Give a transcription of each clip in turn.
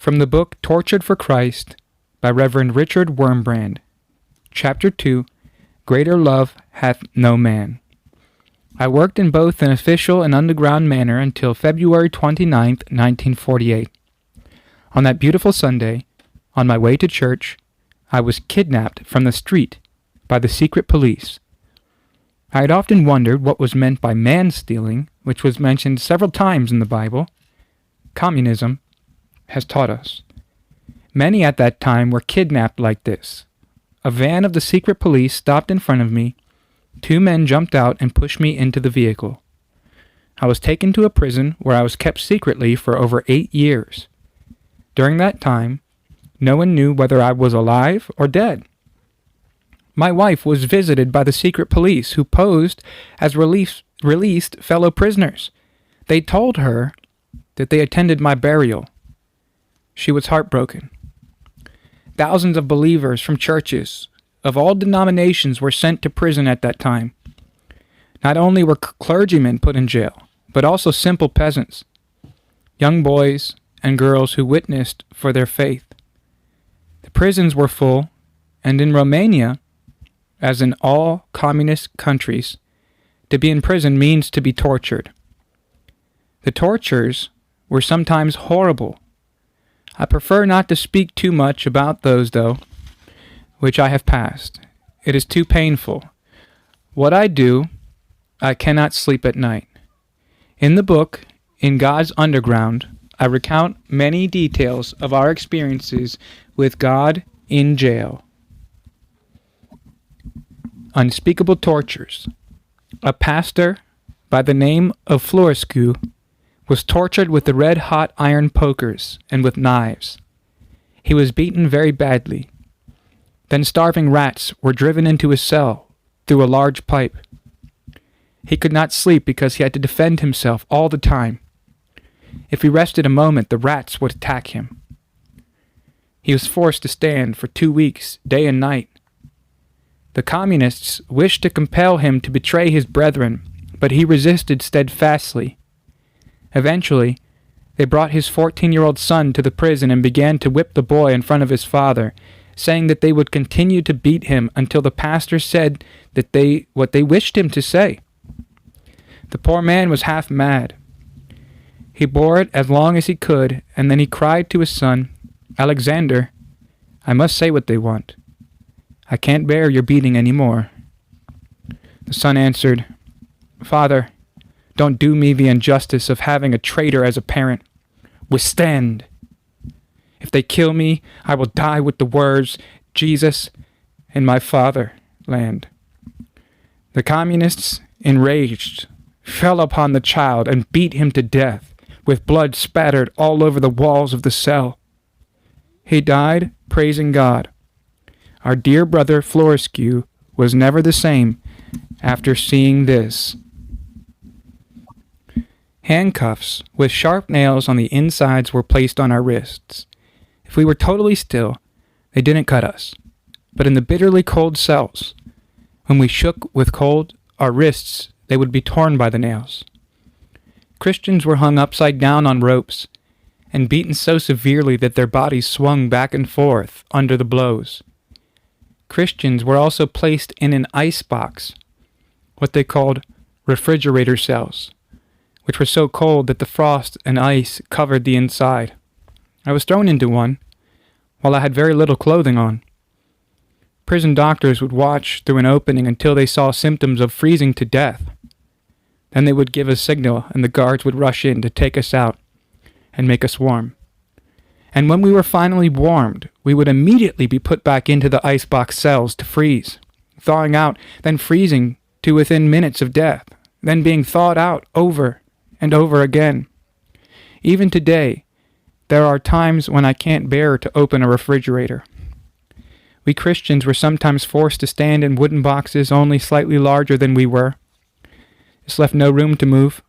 From the book Tortured for Christ by Rev Richard Wurmbrand. Chapter 2, Greater Love Hath No Man. I worked in both an official and underground manner until February 29th, 1948. On that beautiful Sunday, on my way to church, I was kidnapped from the street by the secret police. I had often wondered what was meant by man-stealing, which was mentioned several times in the Bible. Communism has taught us. Many at that time were kidnapped like this. A van of the secret police stopped in front of me. 2 men jumped out and pushed me into the vehicle. I was taken to a prison where I was kept secretly for over 8 years. During that time, no one knew whether I was alive or dead. My wife was visited by the secret police who posed as released fellow prisoners. They told her that they attended my burial. She was heartbroken. Thousands of believers from churches of all denominations were sent to prison at that time. Not only were clergymen put in jail, but also simple peasants, young boys and girls who witnessed for their faith. The prisons were full, and in Romania, as in all communist countries, to be in prison means to be tortured. The tortures were sometimes horrible. I prefer not to speak too much about those, though, which I have passed. It is too painful. What I do, I cannot sleep at night. In the book, In God's Underground, I recount many details of our experiences with God in jail. Unspeakable tortures. A pastor by the name of Florescu was tortured with the red-hot iron pokers and with knives. He was beaten very badly. Then starving rats were driven into his cell through a large pipe. He could not sleep because he had to defend himself all the time. If he rested a moment, the rats would attack him. He was forced to stand for 2 weeks, day and night. The communists wished to compel him to betray his brethren, but he resisted steadfastly. Eventually, they brought his 14-year-old son to the prison and began to whip the boy in front of his father, saying that they would continue to beat him until the pastor said that what they wished him to say. The poor man was half mad. He bore it as long as he could, and then he cried to his son, "Alexander, I must say what they want. I can't bear your beating any more." The son answered, "Father, don't do me the injustice of having a traitor as a parent. Withstand. If they kill me, I will die with the words, 'Jesus and my fatherland.'" The communists, enraged, fell upon the child and beat him to death, with blood spattered all over the walls of the cell. He died praising God. Our dear brother Florescu was never the same after seeing this. Handcuffs with sharp nails on the insides were placed on our wrists. If we were totally still, they didn't cut us. But in the bitterly cold cells, when we shook with cold, our wrists, they would be torn by the nails. Christians were hung upside down on ropes and beaten so severely that their bodies swung back and forth under the blows. Christians were also placed in an ice box, what they called refrigerator cells, which were so cold that the frost and ice covered the inside. I was thrown into one while I had very little clothing on. Prison doctors would watch through an opening until they saw symptoms of freezing to death. Then they would give a signal and the guards would rush in to take us out and make us warm. And when we were finally warmed, we would immediately be put back into the icebox cells to freeze, thawing out, then freezing to within minutes of death, then being thawed out over and over again. Even today, there are times when I can't bear to open a refrigerator. We Christians were sometimes forced to stand in wooden boxes only slightly larger than we were. This left no room to move.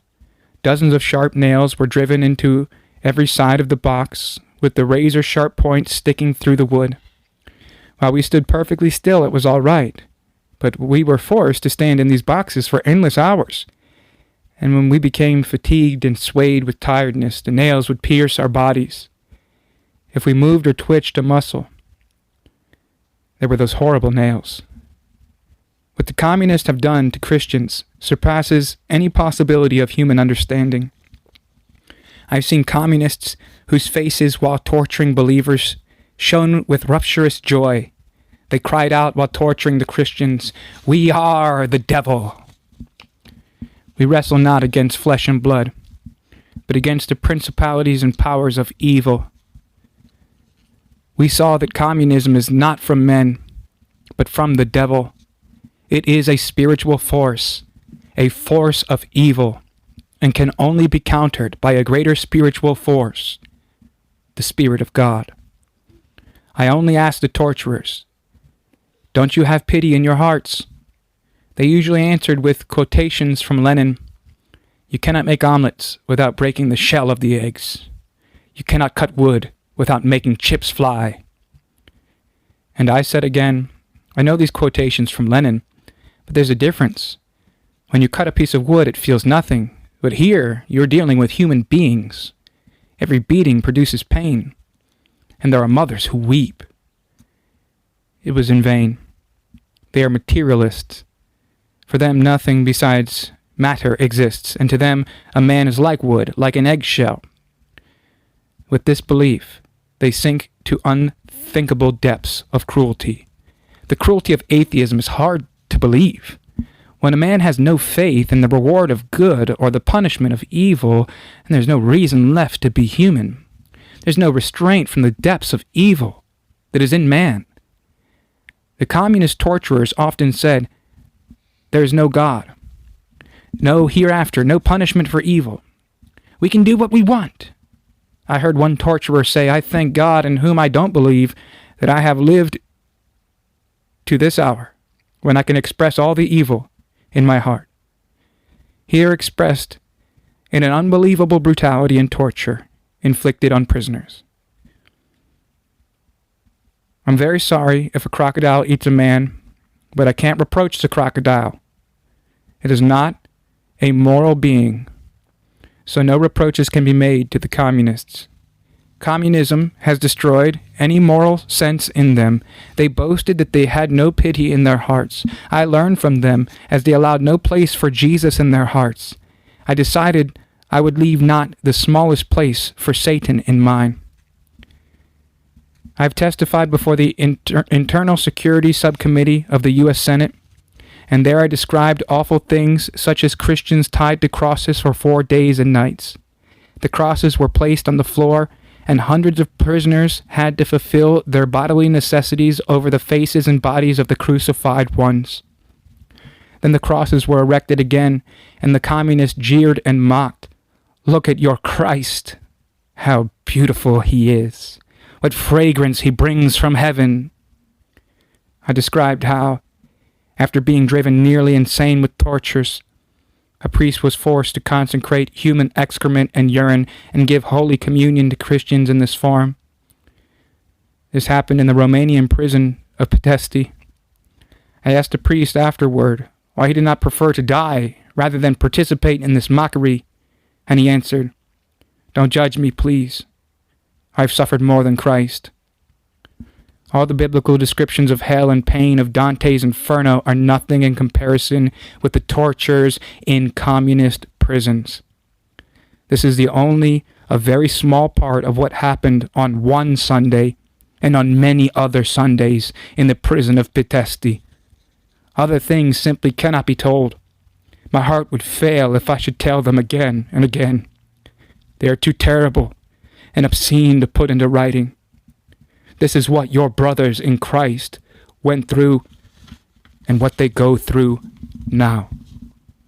Dozens of sharp nails were driven into every side of the box, with the razor-sharp points sticking through the wood. While we stood perfectly still, it was all right, but we were forced to stand in these boxes for endless hours. And when we became fatigued and swayed with tiredness, the nails would pierce our bodies. if we moved or twitched a muscle. There were those horrible nails. What the communists have done to Christians surpasses any possibility of human understanding. I've seen communists whose faces, while torturing believers, shone with rapturous joy. They cried out while torturing the Christians, "We are the devil." We wrestle not against flesh and blood, but against the principalities and powers of evil. We saw that communism is not from men, but from the devil. It is a spiritual force, a force of evil, and can only be countered by a greater spiritual force, the Spirit of God. I only ask the torturers, "Don't you have pity in your hearts?" They usually answered with quotations from Lenin. "You cannot make omelets without breaking the shell of the eggs. You cannot cut wood without making chips fly." And I said again, I know these quotations from Lenin, but there's a difference. When you cut a piece of wood, it feels nothing. But here, you're dealing with human beings. Every beating produces pain. And there are mothers who weep. It was in vain. They are materialists. For them, nothing besides matter exists, and to them, a man is like wood, like an eggshell. With this belief, they sink to unthinkable depths of cruelty. The cruelty of atheism is hard to believe. When a man has no faith in the reward of good or the punishment of evil, and there's no reason left to be human. There's no restraint from the depths of evil that is in man. The communist torturers often said, "There is no God, no hereafter, no punishment for evil. We can do what we want." I heard one torturer say, "I thank God, in whom I don't believe, that I have lived to this hour, when I can express all the evil in my heart." Here expressed in an unbelievable brutality and torture inflicted on prisoners. I'm very sorry if a crocodile eats a man, but I can't reproach the crocodile. It is not a moral being, so no reproaches can be made to the communists. Communism has destroyed any moral sense in them. They boasted that they had no pity in their hearts. I learned from them as they allowed no place for Jesus in their hearts. I decided I would leave not the smallest place for Satan in mine. I have testified before the Internal Security Subcommittee of the U.S. Senate, and there I described awful things such as Christians tied to crosses for 4 days and nights. The crosses were placed on the floor, and hundreds of prisoners had to fulfill their bodily necessities over the faces and bodies of the crucified ones. Then the crosses were erected again, and the communists jeered and mocked. "Look at your Christ! How beautiful he is! What fragrance he brings from heaven!" I described how, after being driven nearly insane with tortures, a priest was forced to consecrate human excrement and urine and give Holy Communion to Christians in this form. This happened in the Romanian prison of Pitești. I asked the priest afterward why he did not prefer to die rather than participate in this mockery, and he answered, "Don't judge me, please. I've suffered more than Christ." All the biblical descriptions of hell and pain of Dante's Inferno are nothing in comparison with the tortures in communist prisons. This is only a very small part of what happened on one Sunday and on many other Sundays in the prison of Pitești. Other things simply cannot be told. My heart would fail if I should tell them again and again. They are too terrible and obscene to put into writing. This is what your brothers in Christ went through and what they go through now.